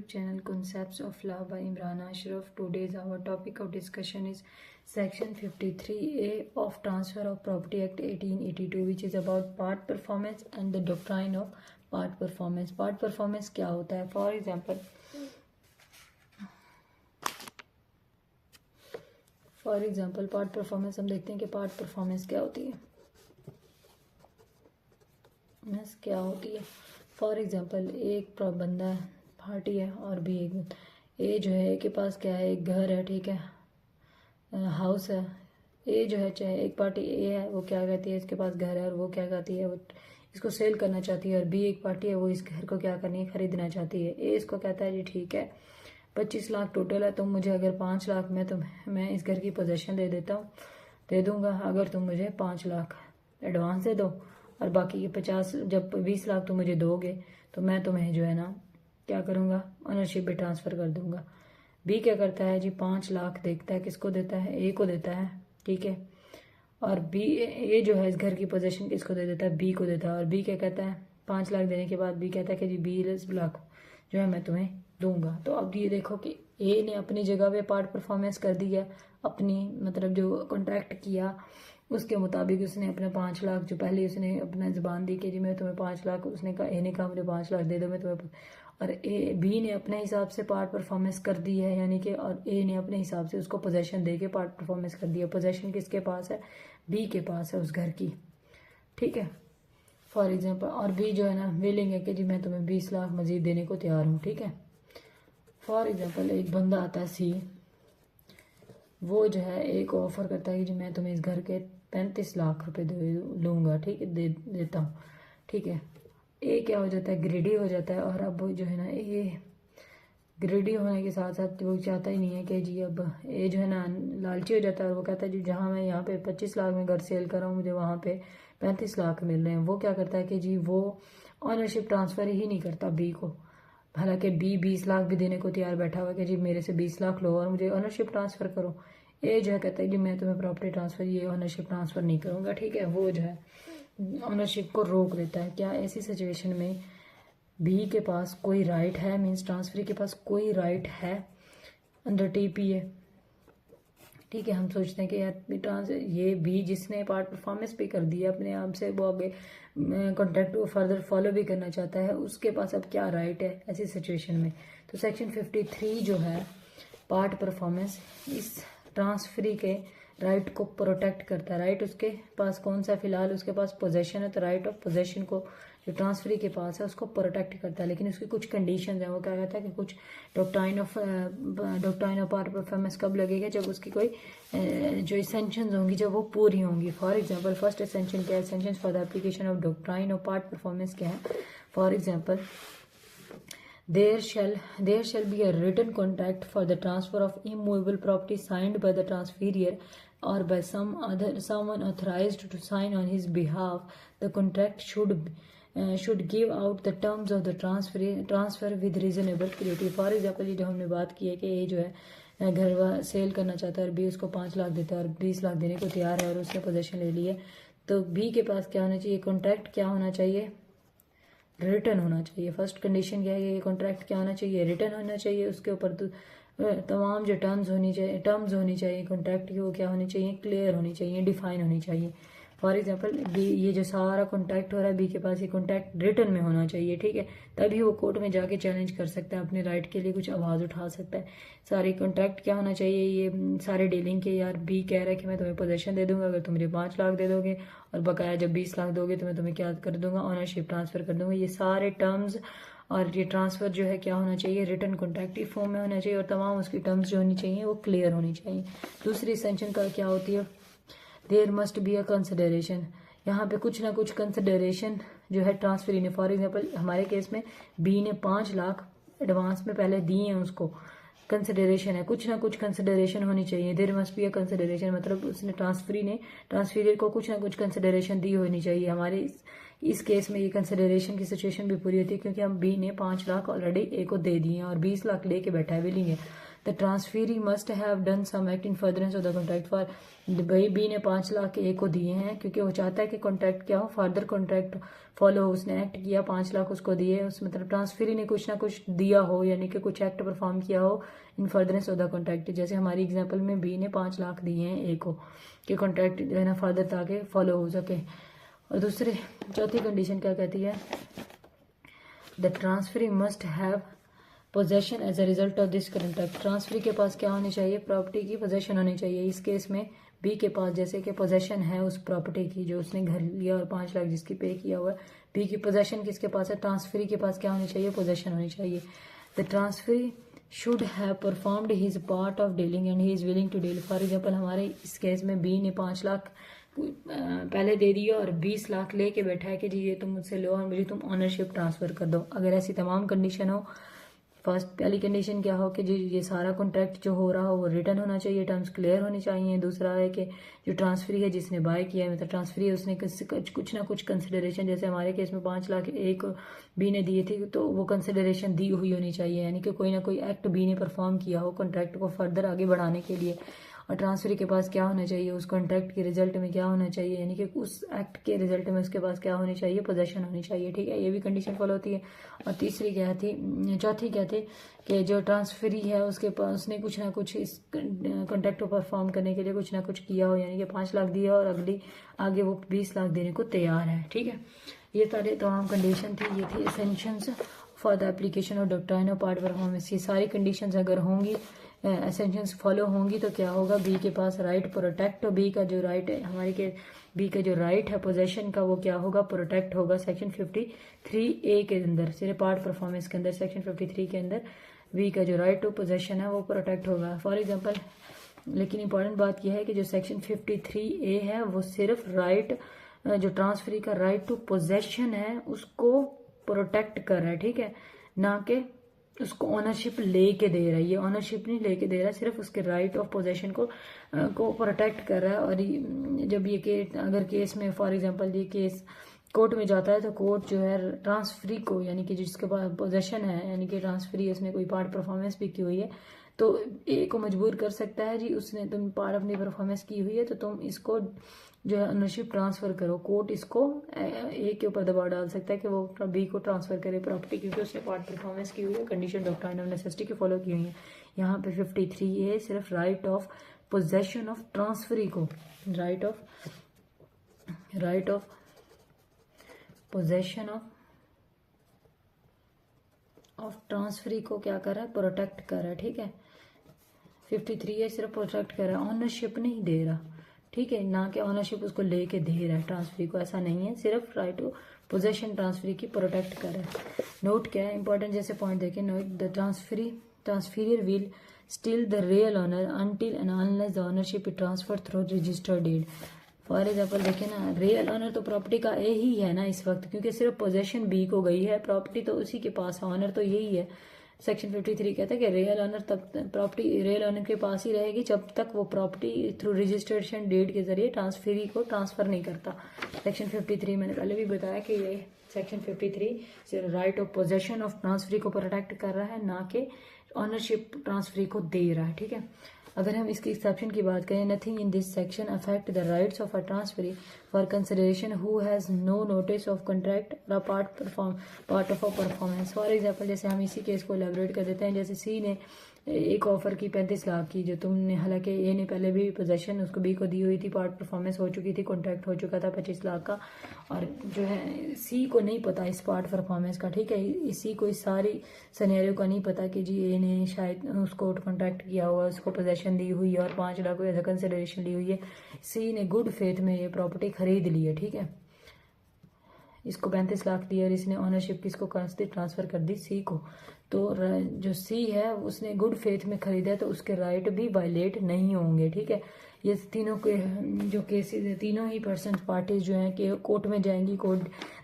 YouTube channel Concepts of Law by Imran Ashraf. Today's our topic of discussion is Section 53A of Transfer of Property Act 1882, which is about part performance and the doctrine of part performance. Part performance क्या होता है? For example, part performance हम देखते हैं कि part performance क्या होती है. क्या होती है? फॉर एग्जाम्पल एक बंदा पार्टी है और भी एक ए जो है ए के पास क्या है, एक घर है, ठीक है, हाउस है. ए जो है चाहे एक पार्टी ए है वो क्या कहती है, इसके पास घर है और वो क्या कहती है, वो इसको सेल करना चाहती है. और बी एक पार्टी है वो इस घर को क्या करनी है, खरीदना चाहती है. ए इसको कहता है जी ठीक है 25 लाख टोटल है, तुम मुझे अगर 5 लाख में मैं इस घर की पोजेशन दे दूंगा अगर तुम मुझे 5 लाख एडवांस दे दो और बाकी के 50 जब 20 लाख तुम मुझे दोगे तो मैं तुम्हें जो है ना क्या करूँगा, ओनरशिप भी ट्रांसफ़र कर दूंगा. बी क्या करता है जी 5 लाख देखता है, किसको देता है, ए को देता है, ठीक है. और बी ए जो है इस घर की पोजीशन किसको दे देता है, बी को देता है. और बी क्या कहता है 5 लाख देने के बाद बी कहता है कि जी 20 लाख जो है मैं तुम्हें दूंगा. तो अब ये देखो कि ए ने अपनी जगह पे पार्ट परफॉर्मेंस कर दिया, अपनी मतलब जो कॉन्ट्रैक्ट किया उसके मुताबिक उसने अपने 5 लाख जो पहले उसने अपना ज़बान दी कि जी मैं तुम्हें 5 लाख, उसने कहा ए ने कहा मुझे 5 लाख दे दो मैं तुम्हें, और ए बी ने अपने हिसाब से पार्ट परफॉर्मेंस कर दी है, यानी कि और ए ने अपने हिसाब से उसको पोजेशन दे के पार्ट परफॉर्मेंस कर दिया. पोजेशन किसके पास है, बी के पास है उस घर की, ठीक है. फॉर एग्जाम्पल और बी जो है ना विलिंग है कि जी मैं तुम्हें 20 लाख मजीद देने को तैयार हूँ, ठीक है. फॉर एग्जाम्पल एक बंदा आता है सी, वो जो है एक ऑफर करता है कि जी मैं तुम्हें इस घर के 35 लाख रुपए लूँगा, ठीक है, देता हूँ, ठीक है. ए क्या हो जाता है, ग्रेडी हो जाता है. और अब जो है ना ये ग्रेडी होने के साथ साथ वो चाहता ही नहीं है कि जी अब ए जो है ना लालची हो जाता है और वो कहता है जी जहाँ मैं यहाँ पे 25 लाख में घर सेल कर रहा हूँ मुझे वहाँ पे 35 लाख मिल रहे हैं. वो क्या करता है कि जी वो ऑनरशिप ट्रांसफ़र ही नहीं करता बी को, हालांकि बी 20 लाख भी देने को तैयार बैठा हुआ कि जी मेरे से 20 लाख लो और मुझे ऑनरशिप ट्रांसफ़र करो. ए जो है कहता है कि मैं तुम्हें प्रॉपर्टी ट्रांसफ़र ये ऑनरशिप ट्रांसफ़र नहीं करूँगा, ठीक है. वो जो है ऑनरशिप को रोक देता है. क्या ऐसी सिचुएशन में बी के पास कोई राइट है, मीन्स ट्रांसफर के पास कोई राइट है अंडर टीपीए, ठीक है. हम सोचते हैं कि यार ये बी जिसने पार्ट परफॉर्मेंस पे कर दिया अपने आप से, वो आगे कॉन्ट्रैक्ट को फर्दर फॉलो भी करना चाहता है, उसके पास अब क्या राइट है ऐसी सिचुएशन में. तो सेक्शन 53 जो है पार्ट परफॉर्मेंस इस ट्रांसफरी के राइट को प्रोटेक्ट करता है. राइट उसके पास कौन सा, फिलहाल उसके पास पोजेशन है, तो राइट ऑफ पोजेशन को जो ट्रांसफरी के पास है उसको प्रोटेक्ट करता है. लेकिन उसकी कुछ कंडीशंस हैं. वो क्या कहता है कि कुछ डॉक्ट्राइन ऑफ पार्ट परफॉर्मेंस कब लगेगा, जब उसकी कोई जो एसेंशंस होंगी जब वो पूरी होंगी. फॉर एग्जांपल फर्स्ट एसेंशन क्या है, essentials for the application of doctrine of part performance क्या है. For example there shall be a written contract for the transfer of immovable property signed by the transferor or by someone authorized to sign on his behalf. The contract should give out the terms of the transfer with reasonable clarity. For example ये जो हमने बात की है कि ये जो है घर सेल करना चाहता है और बी उसको 5 लाख देता है और 20 लाख देने को तैयार है और उसने पोजेशन ले ली है, तो बी के पास क्या होना चाहिए, कॉन्ट्रैक्ट क्या होना चाहिए, रिटर्न होना चाहिए. फर्स्ट कंडीशन क्या है, ये कॉन्ट्रैक्ट क्या होना चाहिए, रिटर्न होना चाहिए. उसके ऊपर तमाम जो टर्म्स होनी चाहिए कॉन्ट्रैक्ट की, वो क्या होनी चाहिए, क्लियर होनी चाहिए, डिफाइन होनी चाहिए. फॉर एग्जांपल बी ये जो सारा कॉन्ट्रैक्ट हो रहा है बी के पास, ये कॉन्ट्रैक्ट रिटर्न में होना चाहिए, ठीक है. तभी वो कोर्ट में जाके चैलेंज कर सकता है, अपने राइट के लिए कुछ आवाज़ उठा सकता है. सारी कॉन्ट्रैक्ट क्या होना चाहिए, ये सारे डीलिंग के, यार बी कह रहा है कि मैं तुम्हें पोजेशन दे दूंगा अगर तुम मुझे 5 लाख दे दोगे और बकाया जब 20 लाख दोगे तो मैं तुम्हें क्या कर दूंगा, ऑनरशिप ट्रांसफ़र कर दूंगा. ये सारे टर्म्स और ये ट्रांसफ़र जो है क्या होना चाहिए, रिटर्न कॉन्ट्रैक्टिव फॉर्म में होना चाहिए और तमाम उसकी टर्म्स जो होनी चाहिए वो क्लियर होनी चाहिए. दूसरी एसेंशन का क्या होती है, there must be a consideration. यहाँ पे कुछ ना कुछ कंसिडरेशन जो है ट्रांसफरी ने, फॉर एग्जांपल हमारे केस में बी ने 5 लाख एडवांस में पहले दिए हैं, उसको कंसिडरेशन है, कुछ ना कुछ कंसिडरेशन होनी चाहिए. There must be a consideration मतलब उसने ट्रांसफरी को कुछ ना कुछ कंसिडरेशन दी होनी चाहिए. हमारे इस केस में ये कंसिडरेशन की सिचुएशन भी पूरी होती है क्योंकि हम बी ने 5 लाख ऑलरेडी ए को दे दिए हैं और 20 लाख लेके बैठा है विलिंग है. The transferee must have done some act in furtherance of the contract for, भाई बी ने 5 लाख ए को दिए हैं क्योंकि वो चाहता है कि कॉन्ट्रैक्ट क्या हो, फर्दर कॉन्ट्रैक्ट फॉलो, उसने एक्ट किया, 5 लाख उसको दिए, उस मतलब ट्रांसफेरी ने कुछ ना कुछ दिया हो, यानी कि कुछ एक्ट परफॉर्म किया हो इन फर्दरेंस ऑफ द कॉन्ट्रैक्ट। जैसे हमारी एग्जाम्पल में बी ने 5 लाख दिए हैं ए को कि कॉन्ट्रैक्ट जो है ना फर्दर ताकि फॉलो हो सके। और दूसरे चौथी कंडीशन क्या कहती है, the transferee must have possession as a result of this contract. Transferee के पास क्या होनी चाहिए, प्रॉपर्टी की पोजेशन होनी चाहिए। इस केस में बी के पास जैसे कि पोजेशन है उस प्रॉपर्टी की जो उसने घर लिया और 5 लाख जिसकी पे किया हुआ है, बी की पोजेशन किसके पास है, ट्रांसफरी के पास क्या होनी चाहिए, पोजेशन होनी चाहिए। The transferee should have performed his part of dealing and he is willing to deal. For example हमारे इस केस में बी ने 5 लाख पहले दे दिया और 20 लाख लेके बैठा है कि जी ये तुम मुझसे लो और मुझे तुम ऑनरशिप ट्रांसफर कर दो। अगर ऐसी तमाम कंडीशन हो, फर्स्ट पहली कंडीशन क्या हो कि जी ये सारा कॉन्ट्रैक्ट जो हो रहा हो वो रिटर्न होना चाहिए, टर्म्स क्लियर होनी चाहिए। दूसरा है कि जो ट्रांसफरी है जिसने बाय किया है मतलब ट्रांसफरी है उसने कुछ ना कुछ कंसिडरेशन, जैसे हमारे केस में 5 लाख एक बी ने दिए थे तो वो कंसिडरेशन दी हुई होनी चाहिए, यानी कि कोई ना कोई एक्ट बी ने परफॉर्म किया हो कॉन्ट्रैक्ट को फर्दर आगे बढ़ाने के लिए। और ट्रांसफरी के पास क्या होना चाहिए, उस कॉन्ट्रैक्ट के रिजल्ट में क्या होना चाहिए, यानी कि उस एक्ट के रिजल्ट में उसके पास क्या होनी चाहिए, पोजेशन होनी चाहिए। ठीक है, ये भी कंडीशन फॉलो होती है। और तीसरी क्या थी, चौथी क्या थी कि जो ट्रांसफरी है उसके पास उसने कुछ ना कुछ इस कॉन्ट्रैक्ट को परफॉर्म करने के लिए कुछ ना कुछ किया हो, यानी कि 5 लाख दिया और अगली आगे वो 20 लाख देने को तैयार है। ठीक है, ये सारे तमाम कंडीशन थी, ये थी essentials for the application of doctrine of part performance. ये सारी कंडीशंस अगर होंगी, एसेंशियल्स फॉलो होंगी तो क्या होगा, बी के पास राइट प्रोटेक्ट, और बी का जो राइट है हमारे के बी का जो राइट है पोजेशन का वो क्या होगा, प्रोटेक्ट होगा सेक्शन 53A के अंदर, सिर्फ पार्ट परफॉर्मेंस के अंदर सेक्शन 53 के अंदर बी का जो राइट टू पोजेशन है वो प्रोटेक्ट होगा। फॉर एग्जाम्पल, लेकिन इंपॉर्टेंट बात यह है कि जो सेक्शन 53A है वो सिर्फ राइट जो ट्रांसफरी का राइट टू पोजेशन है उसको प्रोटेक्ट कर रहा है। ठीक है, ना कि उसको ऑनरशिप लेके दे रहा है, ये ऑनरशिप नहीं लेके दे रहा है, सिर्फ उसके राइट ऑफ पोजेशन को प्रोटेक्ट कर रहा है। और जब ये केस अगर केस में फॉर एग्जांपल ये केस कोर्ट में जाता है तो कोर्ट जो है ट्रांसफरी को, यानी कि जिसके पास पोजेशन है, यानी कि ट्रांसफरी उसने कोई पार्ट परफॉर्मेंस भी की हुई है तो ए को मजबूर कर सकता है, जी उसने तुम पार्ट अपनी परफॉर्मेंस की हुई है तो तुम इसको जो है ओनरशिप ट्रांसफर करो। कोर्ट इसको ए के ऊपर दबाव डाल सकता है कि वो बी को ट्रांसफर करे प्रॉपर्टी, क्योंकि उसने पार्ट परफॉर्मेंस की हुई है, कंडीशन डॉक्ट्राइन ऑफ नेसेसिटी की फॉलो की हुई है। यहाँ पे 53A सिर्फ right of possession of transferee को, right of possession of transferee को क्या कर रहा है, प्रोटेक्ट कर रहा है। ठीक है, 53A सिर्फ प्रोटेक्ट कर रहा है, ऑनरशिप नहीं दे रहा। ठीक है, ना कि ऑनरशिप उसको लेके दे रहा है ट्रांसफरी को, ऐसा नहीं है, सिर्फ राइट टू पोजेशन ट्रांसफरी की प्रोटेक्ट कर रहा है। नोट क्या है इंपॉर्टेंट, जैसे पॉइंट देखें, note the transferor will still the real owner until and unless the ownership is transfer through registered deed. For example देखें ना, रियल ऑनर तो प्रॉपर्टी का ए ही है ना इस वक्त, क्योंकि सिर्फ पोजेशन बी को गई है, प्रॉपर्टी तो उसी के पास है, ऑनर तो यही है। सेक्शन 53 कहता है कि रियल ऑनर तक प्रॉपर्टी रियल ऑनर के पास ही रहेगी जब तक वो प्रॉपर्टी थ्रू रजिस्ट्रेशन डीड के जरिए ट्रांसफरी को ट्रांसफर नहीं करता। सेक्शन 53 मैंने पहले भी बताया कि ये section 53 right of possession of transferee को प्रोटेक्ट कर रहा है, ना कि ऑनरशिप ट्रांसफरी को दे रहा है। ठीक है, अगर हम इसकी एक्सेप्शन की बात करें, nothing in this section affect the rights of a transferee for consideration who has no notice of contract और part of a performance. For example, जैसे हम इसी केस को एलेबोरेट कर देते हैं, जैसे सी ने एक ऑफर की 35 लाख की, जो तुमने हालांकि ए ने पहले भी पोजेशन उसको बी को दी हुई थी, पार्ट परफॉर्मेंस हो चुकी थी, कॉन्ट्रैक्ट हो चुका था 25 लाख का, और जो है सी को नहीं पता इस पार्ट परफॉर्मेंस का। ठीक है, इसी को इस सारी सिनेरियो का नहीं पता कि जी ए ने शायद उसको कॉन्ट्रैक्ट किया हुआ, उसको पोजेशन दी हुई है और 5 लाख को एज अ कंसिडरेशन ली हुई है। सी ने गुड फेथ में ये प्रॉपर्टी खरीद ली है। ठीक है, इसको 35 लाख दिया और इसने ऑनरशिप किसको ट्रांसफर कर दी, सी को। तो जो सी है उसने गुड फेथ में खरीदा है तो उसके राइट भी वायलेट नहीं होंगे। ठीक है, ये तीनों के जो केसेस है, तीनों ही पर्सन पार्टीज जो हैं कि कोर्ट में जाएंगी, कोर्ट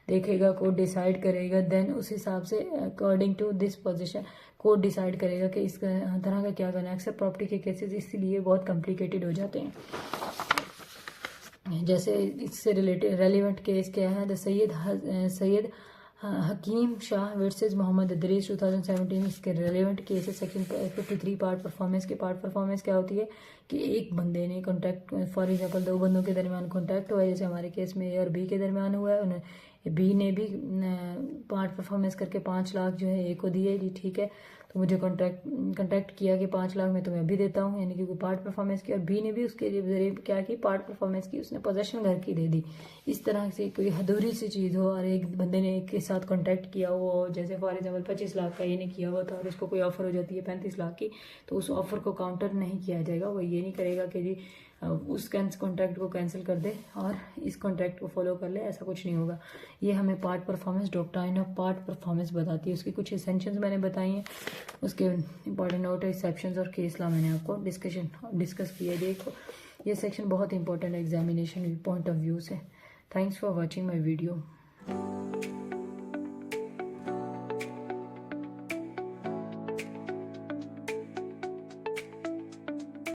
देखेगा, कोर्ट डिसाइड करेगा, देन उस हिसाब से according to this position court decide करेगा कि इस तरह का क्या करना है। अक्सर प्रॉपर्टी के केसेस इसलिए बहुत कॉम्प्लिकेटेड हो जाते हैं। जैसे इससे रिलेटेड रेलिवेंट केस क्या है, द सैयद हकीम शाह वर्सेस मोहम्मद इदरीस 2017, इसके relevant cases section 53 part performance के पार्ट परफॉर्मेंस क्या होती है कि एक बंदे ने कॉन्टैक्ट, फॉर एग्जांपल दो बंदों के दरमियान कॉन्टैक्ट हुआ है, जैसे हमारे केस में ए और बी के दरमियान हुआ है, उन्हें बी ने भी पार्ट परफॉर्मेंस करके 5 लाख जो है ए को दिए जी, ठीक है। तो मुझे कॉन्टैक्ट किया कि 5 लाख मैं तुम्हें अभी देता हूँ, यानी कि पार्ट परफॉर्मेंस की, और बी ने भी उसके जरिए क्या की, पार्ट परफॉर्मेंस की, उसने पोजेशन घर की दे दी। इस तरह से कोई अधूरी सी चीज़ हो और एक बंदे ने एक के साथ कॉन्टैक्ट किया हो, जैसे फॉर एग्जाम्पल 25 लाख का ये ने किया हुआ था और उसको कोई ऑफर हो जाती है 35 लाख की, तो उस ऑफर को काउंटर नहीं किया जाएगा। वो ये नहीं करेगा कि जी उस कॉन्ट्रैक्ट को कैंसिल कर दे और इस कॉन्ट्रैक्ट को फॉलो कर ले, ऐसा कुछ नहीं होगा। ये हमें part performance, doctrine of part performance बताती है। उसकी कुछ एसेंशियल्स मैंने बताई हैं, उसके इंपॉर्टेंट नोट, एक्सेप्शंस और केस लॉ मैंने आपको डिस्कस किया। देखो ये सेक्शन बहुत इंपॉर्टेंट है एग्जामिनेशन पॉइंट ऑफ व्यू से। Thanks for watching my video.